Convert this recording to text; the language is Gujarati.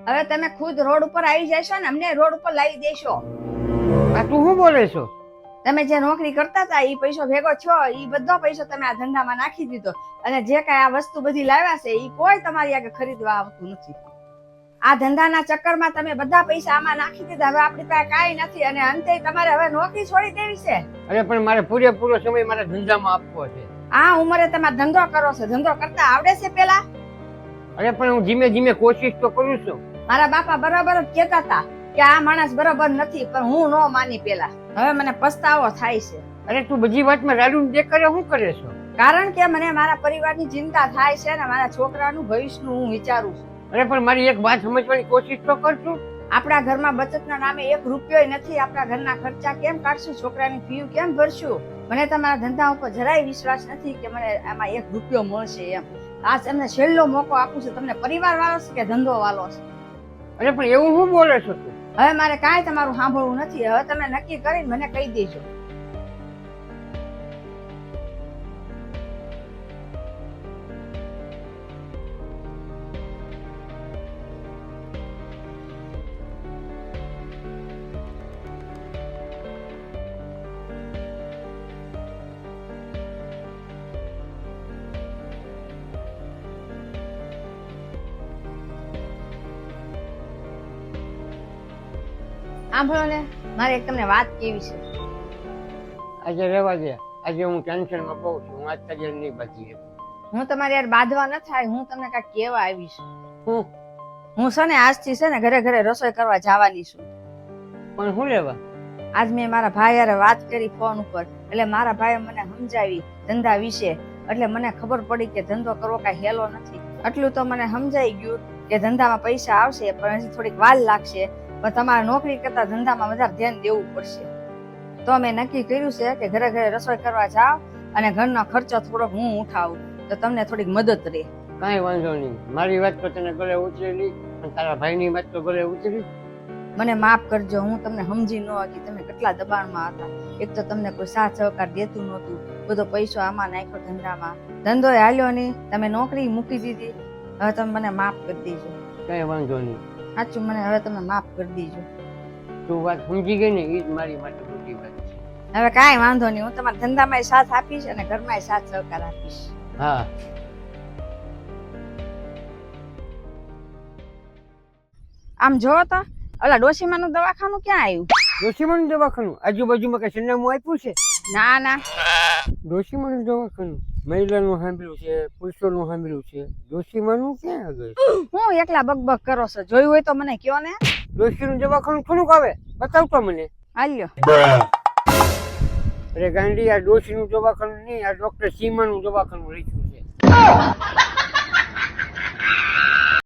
હવે તમે ખુદ રોડ ઉપર આવી જશો ને અમને રોડ ઉપર લાવી દેશો. આ તું શું બોલે છો? તમે જે નોકરી કરતા હતા એ પૈસો ભેગો છો, એ બધો પૈસો તમે આ ધંધામાં નાખી દીધો અને જે કઈ આ વસ્તુ બધી લાવ્યા છે એ કોઈ તમારી આગળ ખરીદવા આવતું નથી. આ ધંધાના ચક્કરમાં તમે બધા પૈસા આમાં નાખી દીધા. હવે આપણી પાસે કાંઈ નથી અને અંતે તમારે હવે નોકરી છોડી દેવી છે. અરે પણ મારે પૂરેપૂરો સમય મારા ધંધામાં આપવો છે. આ ઉંમરે તમે ધંધો કરો છો, ધંધો કરતા આવડે છે પેલા? અરે પણ હું ધીમે ધીમે કોશિશ તો કરું છું. મારા બાપા બરાબર જ કહેતા હતા કે આ માણસ બરાબર નથી, પણ હું ન માની પેલા. હવે મને પસ્તાવો થાય છે. અરે તું બધી વાતમાં રાડું દેખાડે શું કરે છો? કારણ કે મને મારા પરિવારની ચિંતા થાય છે અને મારા છોકરાનું ભવિષ્યનું હું વિચારું છું. અરે પણ મારી એક વાત સમજવાની કોશિશ તો કરશું. આપણા ઘરમાં બચતના નામે 1 રૂપિયો નથી. આપણા ઘરના ખર્ચા કેમ કાઢશું? છોકરાની ફી કેમ ભરશું? મને તમારા ધંધા ઉપર જરાય વિશ્વાસ નથી કે મને આમાં 1 રૂપિયો મળશે એમ. આ તમને છેલ્લો મોકો આપું છું. તમને પરિવાર વાળો છે કે ધંધો વાળો છે? અરે પણ એવું શું બોલે છો તું? હવે મારે કાંઈ તમારું સાંભળવું નથી. હવે તમે નક્કી કરીને મને કહી દેજો. સાંભળો ને, મારે એક તમને વાત કેવી છે. આજે રહેવા દે. આજે હું ટેન્શનમાં બહુ છું. હું આજ તારી નહીં બાજી શકું. હું તમારી યાર બાંધવા ન થાય. હું તમને કાંઈક કહેવા આવી છું. હું છે ને આજથી છે ને ઘરે ઘરે રસોઈ કરવા જવાની છું. પણ શું લેવા? આજ મેં મારા ભાઈ હારે વાત કરી ફોન ઉપર. એટલે મારા ભાઈએ મને સમજાવી ધંધા વિશે. એટલે મને ખબર પડી કે ધંધો કરવો કાંઈ હેલો નથી. આટલું તો મને સમજાઈ ગયું કે ધંધામાં પૈસા આવશે, પણ હજી થોડીક વાર લાગશે. પણ તમારે નોકરી કરતા ધંધામાં વધારે ધ્યાન દેવું પડશે. તો મેં નક્કી કર્યું છે કે ઘરે ઘરે રસોઈ કરવા જાવ અને ઘરનો ખર્ચો થોડોક હું ઉઠાવું તો તમને થોડીક મદદ રહે. કાંઈ વાંધો નહીં. મારી વાત તો તને ગળે ઉતરેલી અને તારા ભાઈની વાત તો ગળે ઉતરી. મને માફ કરજો. હું તમને સમજી ન હતી તમે કેટલા દબાણમાં હતા. એક તો તમને કોઈ સાથ સહકાર દેતું નહોતું. બધો પૈસો આમાં નાખ્યો ધંધામાં. ધંધો હાલ્યો નહીં. તમે નોકરી મૂકી દીધી. હવે તમે મને માફ કરી દેજો. કાંઈ વાંધો નહીં. સાચું, મને હવે તમે માફ કરી દેજો. તું વાત સમજી ગઈ ને એ જ મારી માટે મોટી વાત છે. હવે કાંઈ વાંધો નહીં. હું તમારા ધંધામાં સાથ આપીશ અને ઘરમાં સાથ સહકાર આપીશ. હા. આમ જોવો તો ઓલા ડોશીમાનું દવાખાનું ક્યાં આવ્યું? ડોશીમાનું દવાખાનું આજુબાજુમાં કઈ સરનામું આપ્યું છે? ના ના, ડોશીમાનું દવાખાનું મહિલાનું સાંભળ્યું છે, પુરુષોનું સાંભળ્યું છે. ડોશીમાનું ક્યાં આગળ? હું એકલા બકબક કરો છો? જોયું હોય તો મને કયો ને. ડોશીનું દવાખાનું થોડુંક આવે, બતાવતો મને. હાલ્યો. અરે ગાંડી, આ ડોશીનું દવાખાનું નહીં, આ ડોક્ટર સીમાનું દવાખાનું લખ્યું છે.